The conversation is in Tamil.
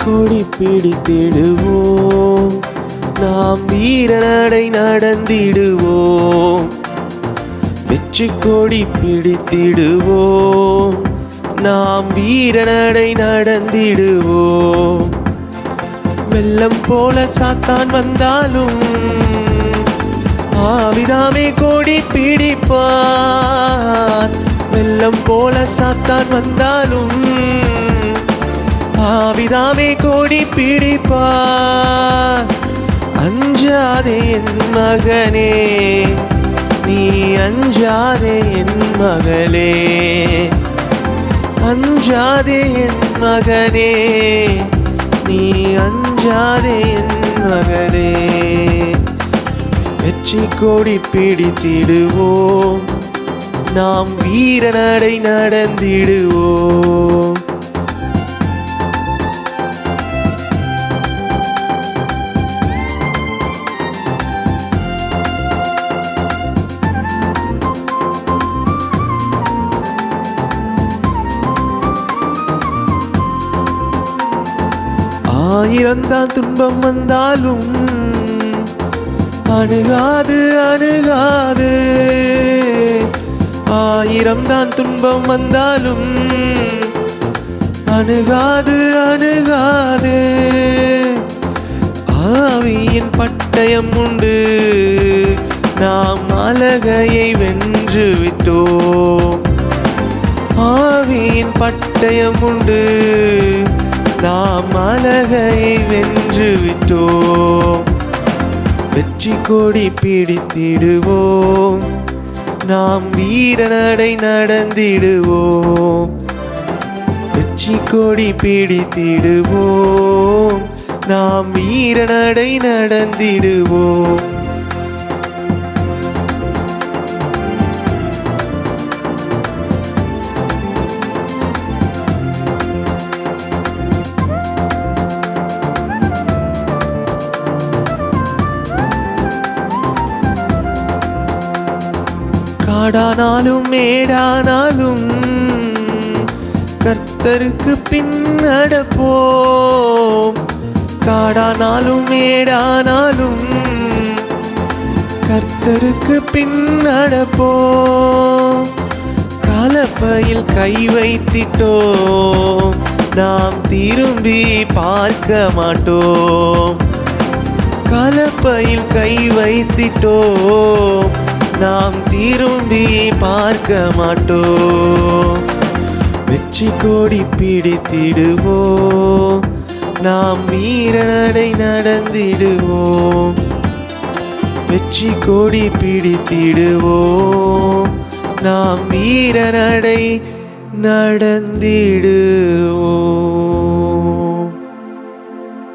கொடி பிடித்திடுவோம், நாம் வீரநடை நடந்திடுவோம். வெற்றி கொடி பிடித்திடுவோம், நாம் வீரநடை நடந்திடுவோம். வெள்ளம் போல சாத்தான் வந்தாலும் ஆவிதாமே கொடி பிடிப்பார். வெள்ளம் போல சாத்தான் வந்தாலும் ஆவிதாமே கொடி பிடிப்பார். அஞ்சாதே என் மகனே, நீ அஞ்சாதே என் மகளே. அஞ்சாதே என் மகனே, நீ அஞ்சாதே என் மகளே. வெற்றி கொடி பிடித்திடுவோம், நாம் வீரநடை நடந்திடுவோம். ஆயிரம்தான் துன்பம் வந்தாலும் அணுகாது அணுகாது. ஆயிரம்தான் துன்பம் வந்தாலும் அணுகாது அணுகாது. ஆவியின் பட்டயம் உண்டு, நாம் அலகையை வென்று விட்டோம். ஆவியின் பட்டயம் உண்டு, நாம் அலகையை வென்று விட்டோம். வெற்றி கொடி பிடித்திடுவோம், நாம் வீரநடை நடந்திடுவோம். வெற்றி கொடி பிடித்திடுவோம், நாம் வீரநடை நடந்திடுவோம். காடானாலும் மேடானாலும் கர்த்தருக்கு பின் நடப்போம். காடானாலும் மேடானாலும் கர்த்தருக்கு பின் நடப்போம். கலப்பையில் கை வைத்திட்டோம், நாம் திரும்பி பார்க்க மாட்டோம். கலப்பையில் கை வைத்திட்டோம், நாம் திரும்பி பார்க்க மாட்டோம். வெற்றி கொடி பிடித்திடுவோம், நாம் வீரநடை நடந்திடுவோம். வெற்றி கொடி பிடித்திடுவோம், நாம் வீரநடை நடந்திடுவோம்.